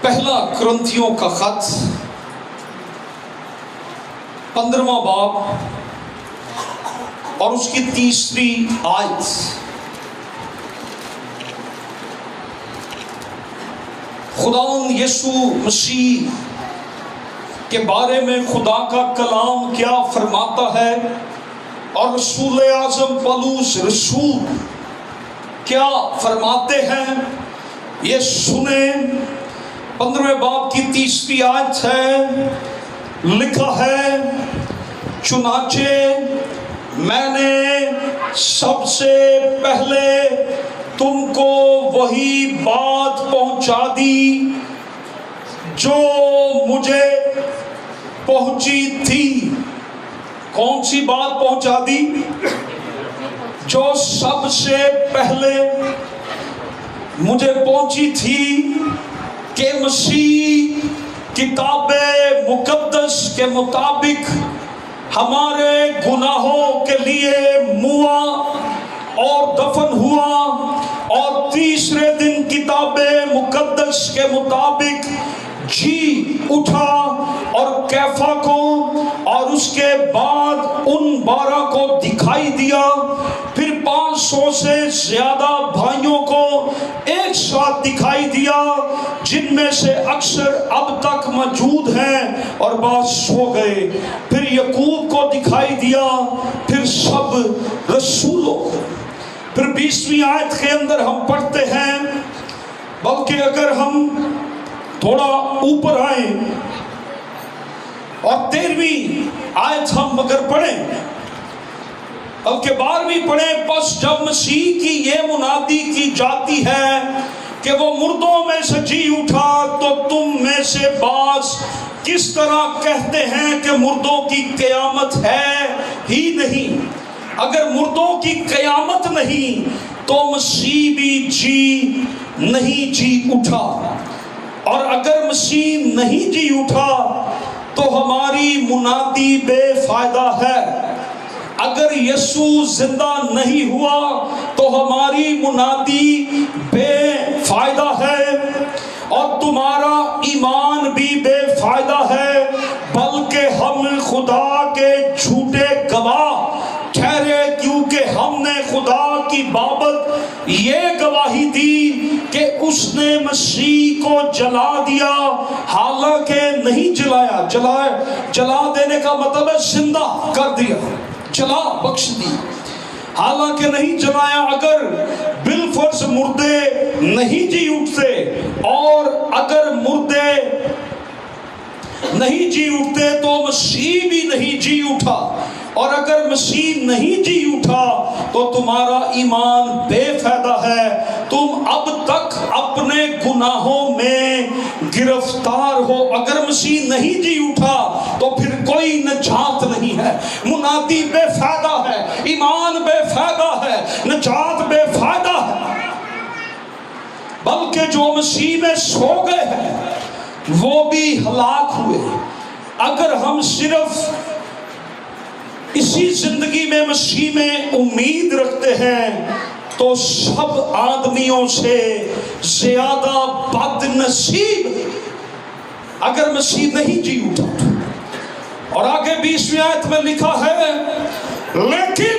پہلا کرنتھیوں کا خط 15واں باب اور اس کی 3 آیت۔ خداوند یسوع مسیح کے بارے میں خدا کا کلام کیا فرماتا ہے اور رسول اعظم پولس رسول کیا فرماتے ہیں، یہ سنیں۔ 15ویں باب کی 3 آیت ہے، لکھا ہے، چنانچہ میں نے سب سے پہلے تم کو وہی بات پہنچا دی جو مجھے پہنچی تھی۔ کون سی بات پہنچا دی؟ جو سب سے پہلے مجھے پہنچی تھی کہ مسیح کتاب مقدس کے مطابق ہمارے گناہوں کے لیے موا اور دفن ہوا، اور تیسرے دن کتاب مقدس کے مطابق جی اٹھا، اور کیفا کو اور اس کے بعد ان 12 کو دکھائی دیا، پھر 500 سے زیادہ بھائیوں کو ایک ساتھ دکھائی دیا، جن میں سے اکثر اب تک موجود ہیں اور بعض سو گئے۔ پھر یعقوب کو دکھائی دیا، پھر سب رسولوں کو۔ پھر 20ویں آیت کے اندر ہم پڑھتے ہیں، بلکہ اگر ہم تھوڑا اوپر آئیں اور 13ویں آیت ہم اگر پڑھیں، بلکہ 12ویں پڑھیں، پس جب مسیح کی یہ منادی کی جاتی ہے کہ وہ مردوں میں سے جی اٹھا، تو تم میں سے بعض کس طرح کہتے ہیں کہ مردوں کی قیامت ہے ہی نہیں؟ اگر مردوں کی قیامت نہیں تو مسیح بھی نہیں جی اٹھا، اور اگر مسیح نہیں جی اٹھا تو ہماری منادی بے فائدہ ہے۔ اگر یسوع زندہ نہیں ہوا تو ہماری منادی بے فائدہ ہے، اور تمہارا ایمان بھی بے فائدہ ہے، بلکہ ہم خدا کے جھوٹے گواہ ٹھہرے، کیونکہ ہم نے خدا کی بابت یہ گواہی دی کہ اس نے مسیح کو جلا دیا، حالانکہ نہیں جلایا۔ جلا دینے کا مطلب ہے زندہ کر دیا، جلا بخش دی، حالانکہ نہیں جلایا۔ اگر بالفرض مردے نہیں جی اٹھتے، اور اگر مردے نہیں جی اٹھتے تو مسیح بھی نہیں جی اٹھا، اور اگر مسیح نہیں جی اٹھا تو تمہارا ایمان بے فائدہ ہے، تم اب تک اپنے گناہوں میں گرفتار ہو۔ اگر مسیح نہیں جی اٹھا تو پھر کوئی نجات نہیں ہے، منادی بے فائدہ ہے، ایمان بے فائدہ ہے، نجات بے فائدہ ہے، بلکہ جو مسیح میں سو گئے ہیں وہ بھی ہلاک ہوئے۔ اگر ہم صرف اسی زندگی میں مسیح میں امید رکھتے ہیں تو سب آدمیوں سے زیادہ بد نصیب اگر مسیح نہیں جی اٹھا۔ اور آگے 20ویں آیت میں لکھا ہے، لیکن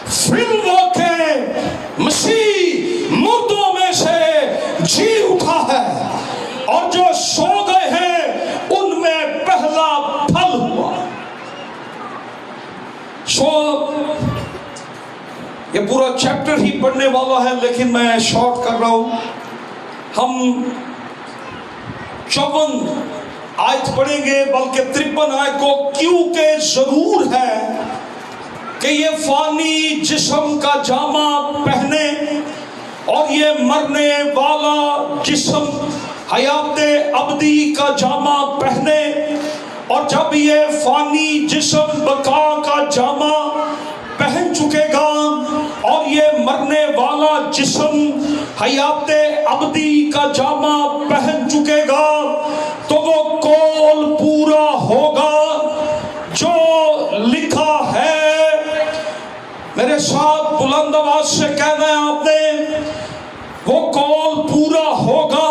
فی الواقع مسیح مردوں میں سے جی اٹھا ہے، اور جو سو گئے ہیں ان میں پہلا پھل ہوا۔ یہ پورا چیپٹر ہی پڑھنے والا ہے، لیکن میں شارٹ کر رہا ہوں۔ ہم 54 آیت پڑھیں گے، بلکہ 53 آیت کو، کیونکہ ضرور ہے کہ یہ فانی جسم کا جامہ پہنے اور یہ مرنے والا جسم حیات ابدی کا جامہ پہنے، اور جب یہ فانی جسم بقا کا جامہ پہن چکے گا اور یہ مرنے والا جسم حیات ابدی کا جامہ پہن چکے گا، تو وہ قول پورا ہوگا جو لکھا ہے۔ میرے ساتھ بلند آواز سے کہنا ہے آپ نے، وہ قول پورا ہوگا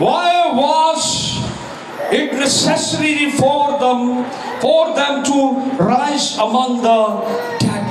Why was it necessary for them to rise among the dead?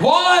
Why?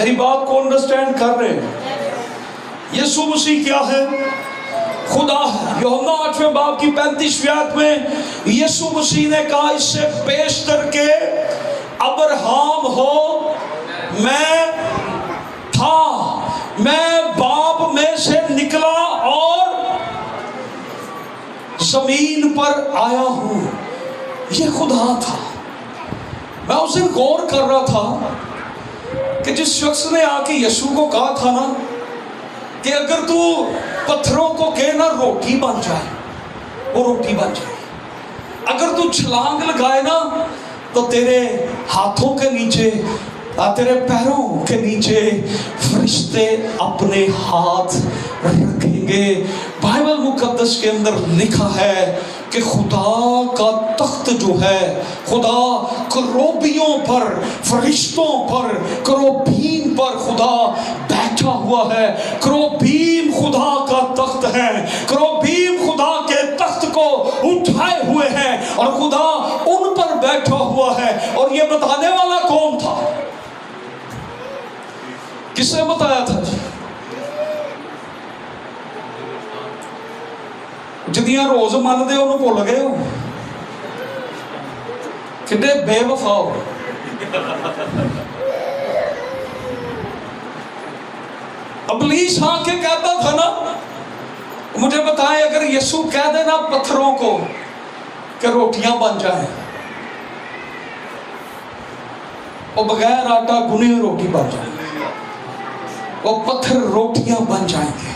میری بات کو انڈرسٹینڈ کر رہے ہیں؟ یسوع مسیح کیا ہے؟ خدا ہے۔ یوحنا 8 باب کی 35 آیت میں یسوع مسیح نے کہا اس سے بیشتر کے ابراہم ہو میں تھا، میں باپ میں سے نکلا اور زمین پر آیا ہوں۔ یہ خدا تھا۔ میں اس دن غور کر رہا تھا کہ جس شخص نے آ کے یسوع کو کہا تھا نا کہ اگر تو پتھروں کو کہے نا روٹی بن جائے، وہ روٹی بن جائے۔ اگر تو چھلانگ لگائے نا تو تیرے ہاتھوں کے نیچے، تیرے پیروں کے نیچے فرشتے اپنے ہاتھ رکھیں گے۔ بائبل مقدس کے اندر لکھا ہے کہ خدا کا تخت جو ہے، خدا کروبیوں پر، فرشتوں پر، کروبیم پر خدا بیٹھا ہوا ہے۔ کروبیم خدا کا تخت ہے، کروبیم خدا کے تخت کو اٹھائے ہوئے ہیں اور خدا ان پر بیٹھا ہوا ہے۔ اور یہ بتانے والا کون تھا؟ کس نے بتایا تھا جی؟ جدیاں روز من دے انہوں بھول گئے ہو، کتنے بے وفا ہو۔ ابلیس آ کے کہتا تھا نا، مجھے بتائیں اگر یسوع کہہ دینا پتھروں کو کہ روٹیاں بن جائیں، اور بغیر آٹا گنے ہوئی روٹی بن جائیں، وہ پتھر روٹیاں بن جائیں گے۔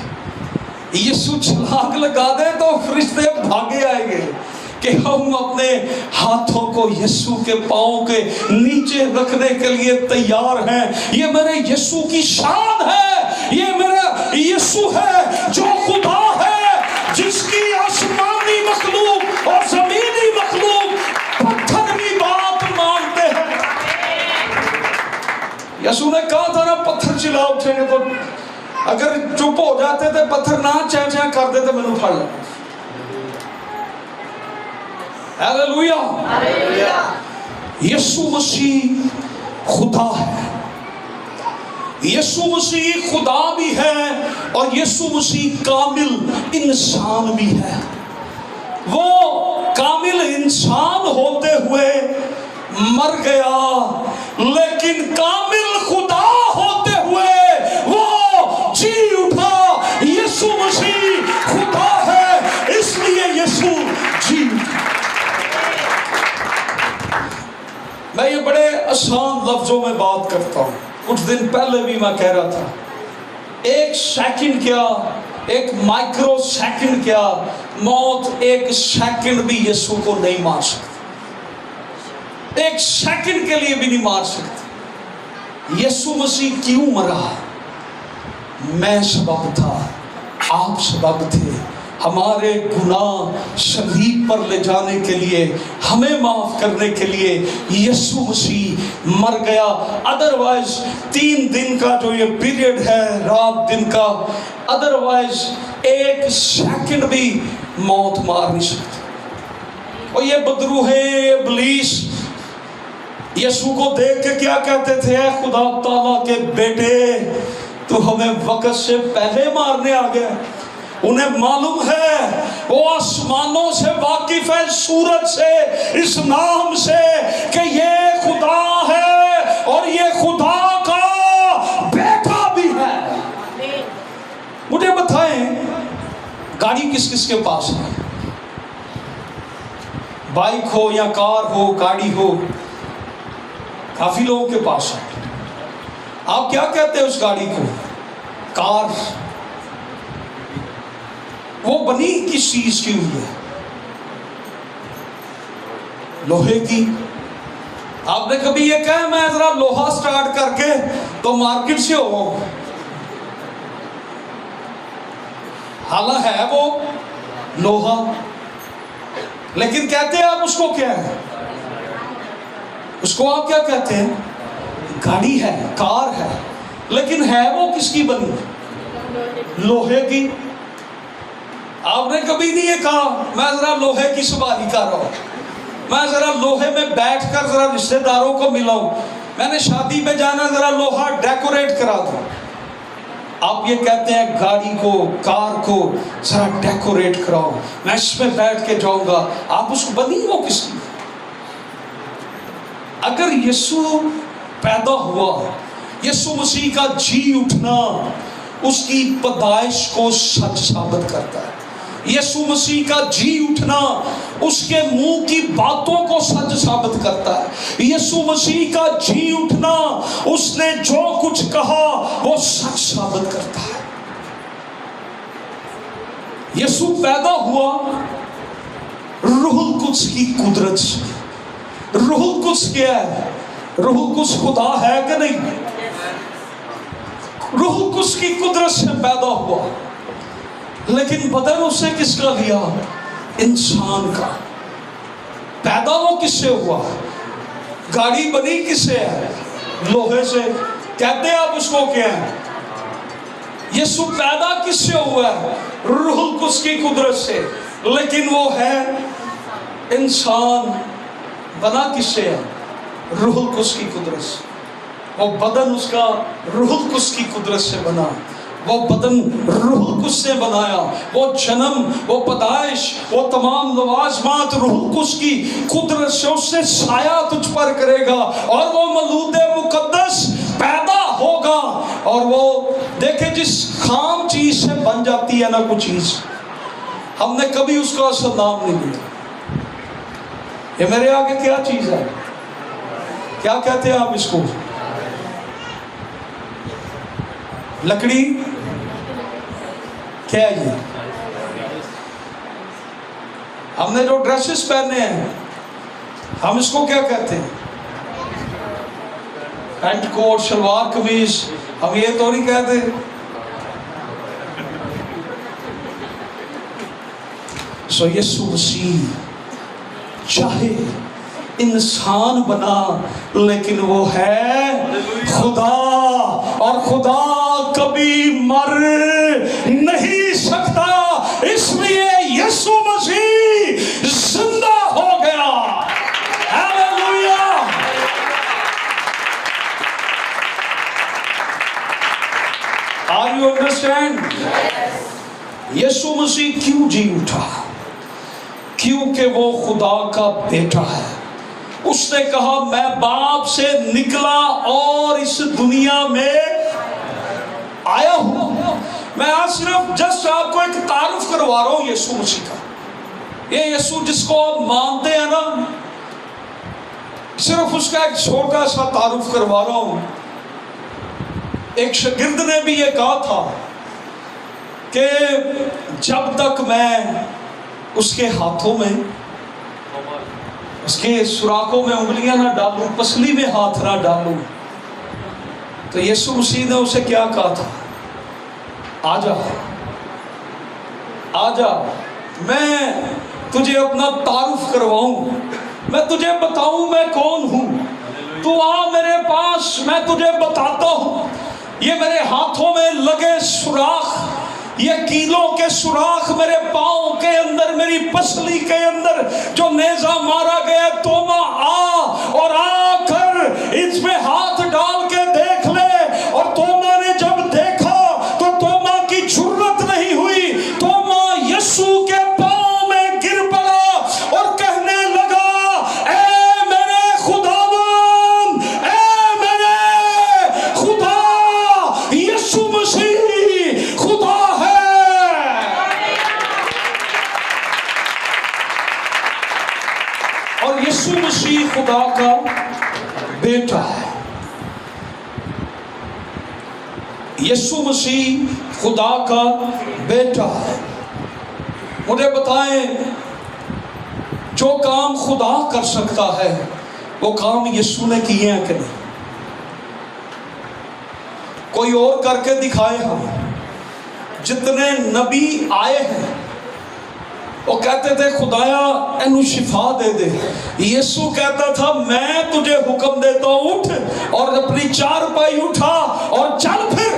یسوع چھلانگ لگا دے تو فرشتے بھاگے آئیں گے کہ ہم اپنے ہاتھوں کو یسوع کے پاؤں کے نیچے رکھنے کے لیے تیار ہیں۔ یہ میرے یسوع کی شان ہے، یہ میرا یسوع ہے جو خدا ہے، جس کی آسمانی مخلوق اور زمینی مخلوق پتھر بھی بات مانتے ہیں۔ یسوع نے کہا تھا نا پتھر چلا اٹھیں گے، تو اگر چپ ہو جاتے تھے پتھر نہ چہ چہ کر دیتے میں نے پھڑ لیا۔ ہیلیلویا۔ یسوع مسیح خدا ہے، یسوع مسیح خدا بھی ہے اور یسوع مسیح کامل انسان بھی ہے۔ وہ کامل انسان ہوتے ہوئے مر گیا، لیکن کامل خدا ہوتے ہوئے وہ جی اٹھا۔ یسوع مسیح خدا ہے، اس لیے یسوع جی اٹھا۔ میں یہ بڑے آسان لفظوں میں بات کرتا ہوں، کچھ دن پہلے بھی میں کہہ رہا تھا، ایک سیکنڈ کیا، ایک مائکرو سیکنڈ کیا، موت ایک سیکنڈ بھی یسوع کو نہیں مار سکتی، ایک سیکنڈ کے لیے بھی نہیں مار سکتی۔ یسوع مسیح کیوں مرا؟ میں سبب تھا، آپ سبب تھے، ہمارے گناہ صلیب پر لے جانے کے لیے، ہمیں معاف کرنے کے لیے یسوع مسیح مر گیا۔ ادروائز 3 دن کا جو یہ پیریڈ ہے رات دن کا، ادروائز ایک سیکنڈ بھی موت مار نہیں سکتی۔ اور یہ بدروح ابلیس یسوع کو دیکھ کے کیا کہتے تھے؟ اے خدا تعالیٰ کے بیٹے، تو ہمیں وقت سے پہلے مارنے آ گیا۔ انہیں معلوم ہے، وہ آسمانوں سے واقف ہے، سورج سے، اس نام سے کہ یہ خدا ہے اور یہ خدا کا بیٹا بھی ہے۔ مجھے بتائیں گاڑی کس کس کے پاس ہے؟ بائک ہو یا کار ہو، گاڑی ہو، کافی لوگوں کے پاس ہے۔ آپ کیا کہتے ہیں اس گاڑی کو؟ کار۔ وہ بنی کس چیز کی ہوئی ہے؟ لوہے کی۔ آپ نے کبھی یہ کہا میں ذرا لوہا سٹارٹ کر کے تو مارکیٹ سے ہو، حالانکہ ہے وہ لوہا، لیکن کہتے ہیں آپ اس کو کیا ہے؟ اس کو آپ کیا کہتے ہیں؟ گاڑی ہے، کار ہے، لیکن ہے وہ کس کی بنی؟ لوہے کی۔ آپ نے کبھی نہیں یہ کہا میں ذرا لوہے کی سواری کر رہا ہوں، میں ذرا لوہے میں بیٹھ کر ذرا رشتہ داروں کو ملاؤں، میں نے شادی پہ جانا, ذرا لوہا ڈیکوریٹ کرا دو. آپ یہ کہتے ہیں گاڑی کو, کار کو ذرا ڈیکوریٹ کراؤ, میں اس میں بیٹھ کے جاؤں گا. آپ اس کو بنی وہ کس کی؟ اگر یسوع پیدا ہوا, یسوع مسیح کا جی اٹھنا اس کی پیدائش کو سچ ثابت کرتا ہے. یسوع مسیح کا جی اٹھنا اس کے منہ کی باتوں کو سچ ثابت کرتا ہے. یسوع مسیح کا جی اٹھنا اس نے جو کچھ کہا وہ سچ ثابت کرتا ہے. یسوع پیدا ہوا روح القدس کی قدرت سے. روح القدس کیا ہے؟ روح القدس خدا ہے کہ نہیں؟ روح القدس کی قدرت سے پیدا ہوا, لیکن بدن اسے کس کا لیا؟ انسان کا. پیدا وہ کس سے ہوا؟ گاڑی بنی کس سے ہے؟ لوہے سے. کہتے ہیں آپ اس کو کیا ہے؟ یسوع پیدا کس سے ہوا ہے؟ روح القدس کی قدرت سے, لیکن وہ ہے انسان. بنا کس سے ہے؟ روح القدس کی قدرت سے. وہ بدن اس کا روح القدس کی قدرت سے بنا. وہ بدن روح القدس سے بنایا. وہ جنم, وہ پیدائش, وہ تمام لوازمات روح القدس کی قدرت سے. اس سے سایہ تجھ پر کرے گا اور وہ مولود مقدس پیدا ہوگا. اور وہ دیکھیں جس خام چیز سے بن جاتی ہے نا کوئی چیز, ہم نے کبھی اس کا اصل نام نہیں دیا. یہ میرے آگے کیا چیز ہے؟ کیا کہتے ہیں آپ اس کو؟ لکڑی کیا ہے یہ؟ ہم نے جو ڈریسز پہنے ہیں ہم اس کو کیا کہتے ہیں؟ پینٹ کوٹ, شلوار قمیض. ہم یہ تو نہیں کہتے. سو یسوع مسیح چاہے انسان بنا لیکن وہ ہے خدا, اور خدا کبھی مر نہیں سکتا. اس لیے یسوع مسیح زندہ ہو گیا. ہاللیلویا. Are you understand? یسوع مسیح کیوں جی اٹھا؟ کیونکہ وہ خدا کا بیٹا ہے. اس نے کہا میں باپ سے نکلا اور اس دنیا میں آیا ہوں. میں آج صرف جسٹ آپ کو ایک تعارف کروا رہا ہوں یسوع مسیح کا. یہ یسوع جس کو آپ مانتے ہیں نا, صرف اس کا ایک چھوٹا سا تعارف کروا رہا ہوں. ایک شاگرد نے بھی یہ کہا تھا کہ جب تک میں اس کے ہاتھوں میں, اس کے سوراخوں میں انگلیاں نہ ڈالوں, پسلی میں ہاتھ نہ ڈالوں. تو یسوع مسیح نے اسے کیا کہا تھا؟ آجا, آجا, میں تجھے اپنا تعارف کرواؤں, میں تجھے بتاؤں میں کون ہوں. تو آ میرے پاس, میں تجھے بتاتا ہوں. یہ میرے ہاتھوں میں لگے سوراخ, یہ کیلوں کے سوراخ میرے پاؤں کے اندر, میری پسلی کے اندر جو نیزہ مارا گیا. توما آ, اور آ کر اس میں ہاتھ ڈال کے دیکھ لے. اور توما نے جب دیکھا تو توما کی جرت نہیں ہوئی. توما یسوع کے پاؤں میں گر پڑا اور کہنے لگا اے میرے خداوند, اے میرے خدا. یسوع مسیح خدا ہے. اور یسوع مسیح خدا کا بیٹا ہے. یسوع مسیح خدا کا بیٹا ہے. مجھے بتائیں, جو کام خدا کر سکتا ہے وہ کام یسوع نے کیے ہیں کہ نہیں؟ کوئی اور کر کے دکھائے. ہم جتنے نبی آئے ہیں وہ کہتے تھے خدایا اینو شفا دے دے. یسوع کہتا تھا میں تجھے حکم دیتا ہوں, اٹھ اور اپنی چارپائی اٹھا اور چل پھر.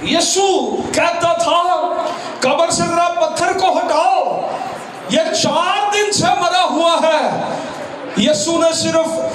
یسوع کہتا تھا قبر سے ذرا پتھر کو ہٹاؤ, یہ 4 دن سے مرا ہوا ہے. یسوع نے صرف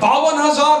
52,000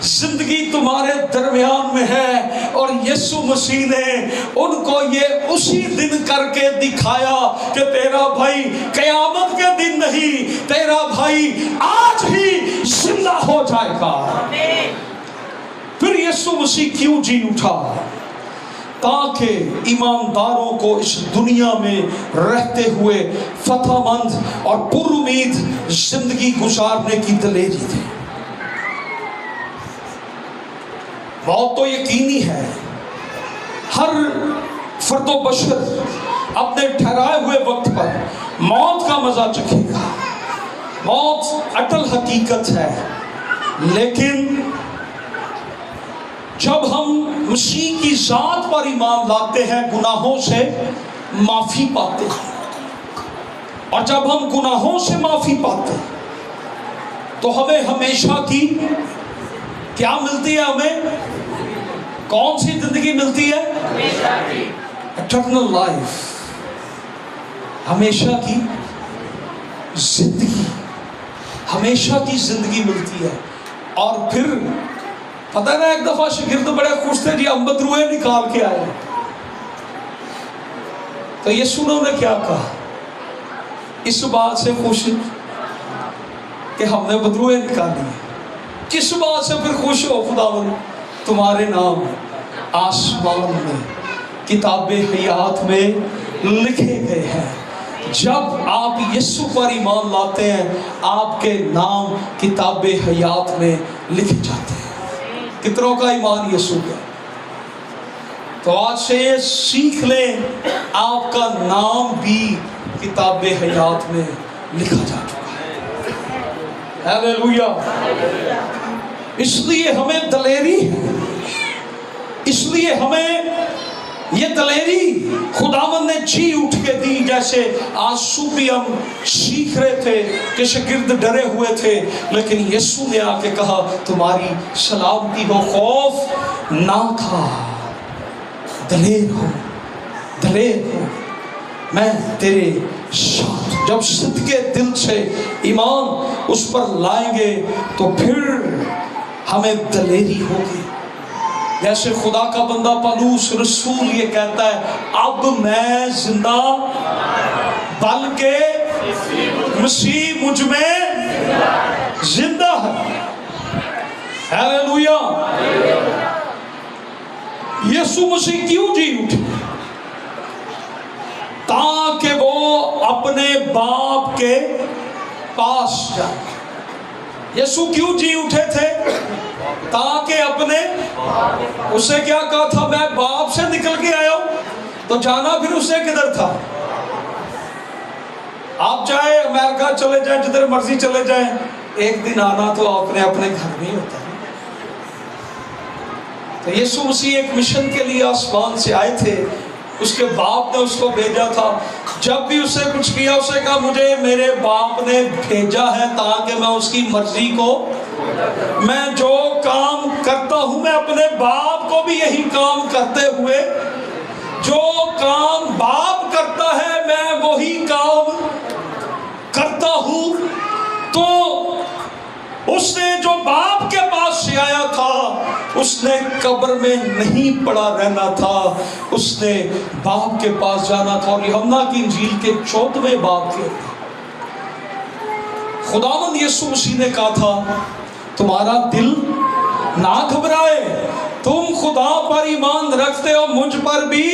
زندگی تمہارے درمیان میں ہے، اور یسوع مسیح نے ان کو یہ اسی دن کر کے دکھایا کہ تیرا بھائی قیامت کے دن نہیں، تیرا بھائی آج ہی زندہ ہو جائے گا۔ پھر یسوع مسیح کیوں جی اٹھا؟ تاکہ ایمانداروں کو اس دنیا میں رہتے ہوئے فتح مند اور پر امید زندگی گزارنے کی دلیری دے۔ موت تو یقینی ہے، ہر فرد و بشر اپنے ٹھہرائے ہوئے وقت پر موت کا مزہ چکھے گا۔ موت اٹل حقیقت ہے، لیکن جب ہم مسیح کی ذات پر ایمان لاتے ہیں گناہوں سے معافی پاتے ہیں، اور جب ہم گناہوں سے معافی پاتے ہیں تو ہمیں ہمیشہ کی کیا ملتی ہے؟ ہمیں کون سی زندگی ملتی ہے؟ ایٹرنل لائف، ہمیشہ کی زندگی، ہمیشہ کی زندگی ملتی ہے۔ اور پھر پتہ نا، ایک دفعہ شاگرد بڑے خوش تھے، جی ہم بدروئے نکال کے آئے۔ تو یسوع نے کیا کہا؟ اس بات سے خوش کہ ہم نے بدروئے نکالی، کس بات سے پھر خوش ہو؟ خداوند تمہارے نام آسمان میں کتاب حیات میں لکھے گئے ہیں۔ جب آپ یسوع پر ایمان لاتے ہیں، آپ کے نام کتاب حیات میں لکھے جاتے ہیں۔ کتنوں کا ایمان یسوع کا؟ تو آج سے یہ سیکھ لیں، آپ کا نام بھی کتاب حیات میں لکھا جا چکا ہے۔ ہیلیلویا! اس لیے ہمیں دلیری ہے، اس لیے ہمیں یہ دلیری خداوند نے جی اٹھ کے دی۔ جیسے آج صبح بھی ہم سیکھ رہے تھے کہ شاگرد ڈرے ہوئے تھے، لیکن یسوع نے آ کے کہا تمہاری سلامتی ہو، خوف نہ کھا، دلیر ہو، دلیر ہو، میں تیرے ساتھ۔ جب صدقے دل سے ایمان اس پر لائیں گے تو پھر ہمیں دلیری ہوگی۔ جیسے خدا کا بندہ پولس رسول یہ کہتا ہے، اب میں زندہ بلکہ مسیح مجھ میں زندہ ہے۔ ہیلیلویا! یسوع مسیح کیوں جی اٹھے؟ تاکہ وہ اپنے باپ کے پاس جائے۔ یسوع کیوں جی اٹھے تھے؟ تاکہ اپنے، اس سے کیا کہا تھا؟ میں باپ سے نکل کے آیا ہوں۔ تو جانا پھر اس سے کدھر تھا؟ آپ چاہے امریکہ چلے جائیں، جدھر مرضی چلے جائیں، ایک دن آنا تو آپ نے اپنے گھر میں ہوتا ہے۔ تو یسوع مسیح ایک مشن کے لیے آسمان سے آئے تھے، اس کے باپ نے اس کو بھیجا تھا۔ جب بھی اسے کچھ کیا، اسے کہا مجھے میرے باپ نے بھیجا ہے تاکہ میں اس کی مرضی کو، میں جو کام کرتا ہوں میں اپنے باپ کو بھی یہی کام کرتے ہوئے، جو کام باپ کرتا ہے میں وہی کام کرتا ہوں۔ تو اس نے جو باپ کے پاس سے آیا تھا، اس نے قبر میں نہیں پڑا رہنا تھا، اس نے باپ کے پاس جانا تھا۔ اور یوحنا کی انجیل کے 14ویں باب کے خداوند یسوع مسیح نے کہا تھا، تمہارا دل نہ گھبرائے، تم خدا پر ایمان رکھتے ہو، مجھ پر بھی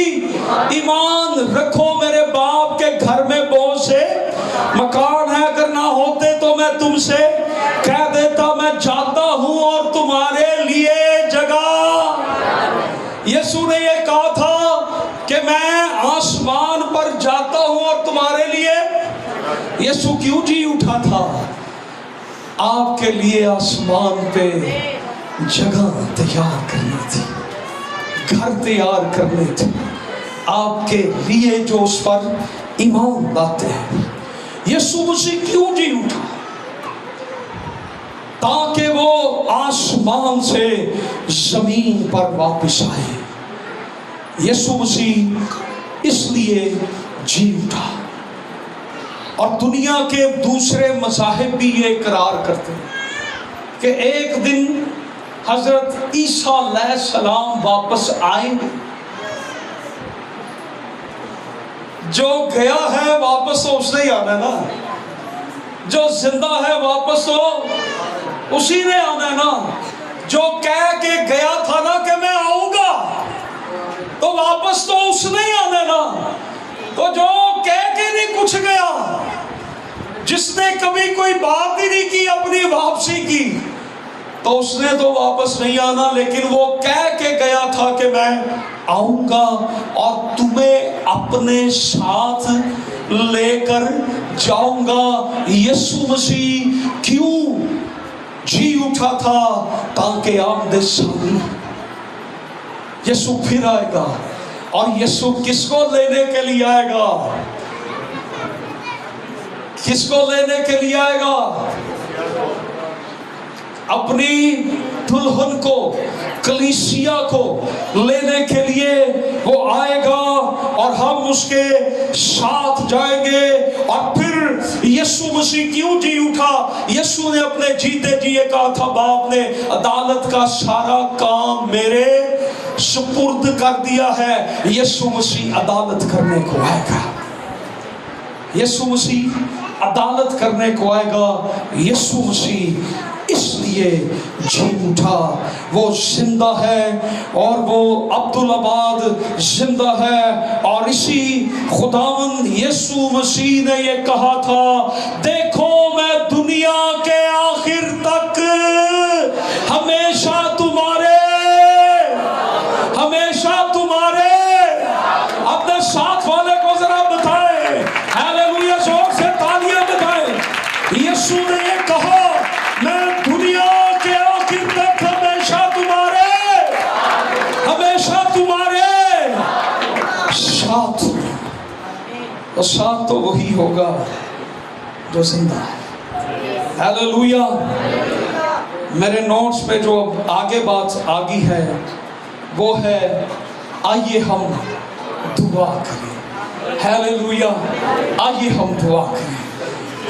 ایمان رکھو۔ میرے باپ کے گھر میں بہت سے مکان ہے، اگر نہ ہوتے تو میں تم سے کہہ دیتا، میں جاتا ہوں اور تمہارے لیے جگہ۔ یسوع نے یہ کہا تھا کہ میں آسمان پر جاتا ہوں اور تمہارے لیے۔ یسوع کیوں جی اٹھا تھا؟ آپ کے لیے آسمان پہ جگہ تیار کرنی تھی، گھر تیار کرنے تھے آپ کے لیے جو اس پر ایمان لاتے ہیں۔ یسوع مسیح کیوں جی اٹھا؟ تاکہ وہ آسمان سے زمین پر واپس آئے۔ یسوع مسیح اس لیے جی اٹھا۔ اور دنیا کے دوسرے مذاہب بھی یہ اقرار کرتے ہیں کہ ایک دن حضرت عیسیٰ علیہ السلام واپس آئیں گے؟ جو گیا ہے واپس تو اس نے ہی آنا ہے نا، جو زندہ ہے واپس تو اسی نے آنا ہے نا، جو کہہ کے گیا تھا نا کہ میں آؤں گا تو واپس تو اس نے ہی آنا ہے نا، تو جو کہہ کے نہیں کچھ گیا، جس نے کبھی کوئی بات ہی نہیں کی اپنی واپسی کی، تو اس نے تو واپس نہیں آنا، لیکن وہ کہہ کے گیا تھا کہ میں آؤں گا اور تمہیں اپنے ساتھ لے کر جاؤں گا۔ یسوع مسیح کیوں جی اٹھا تھا؟ تاکہ آمد ثانی یسوع پھر آئے گا، اور یسوع کس کو لینے کے لیے آئے گا؟ کس کو لینے کے لیے آئے گا؟ اپنی دلہن کو، کلیسیا کو لینے کے لیے وہ آئے گا، اور ہم اس کے ساتھ جائیں گے۔ اور پھر یسوع مسیح کیوں جی اٹھا؟ یسوع نے اپنے جیتے جی کہا تھا باپ نے عدالت کا سارا کام میرے سپرد کر دیا ہے۔ یسوع مسیح عدالت کرنے کو آئے گا، یسوع مسیح عدالت کرنے کو آئے گا۔ یسوع مسیح اس لیے جی اٹھا، وہ زندہ ہے، اور وہ عبدالآباد زندہ ہے، اور اسی خداوند یسوع مسیح نے یہ کہا تھا، دیکھو میں دنیا کے آخر تک ہمیشہ تمہارے اپنے ساتھ والے کو ذرا بتائیں، ہیلیلویا، زور سے تالیاں بتائیں۔ یسوع نے یہ کہا، میں دنیا کے آخر تک ہمیشہ تمہارے ساتھ ہوں، اور ساتھ تو وہی ہوگا جو زندہ ہے۔ ہیلیلویا۔ میرے نوٹس پہ جو اب آگے بات آگی ہے وہ ہے، آئیے ہم دعا کریں۔ ہیلیلویا، آئیے ہم دعا کریں۔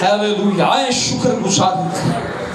ہیلیلویا، آئے شکر گزاری کریں۔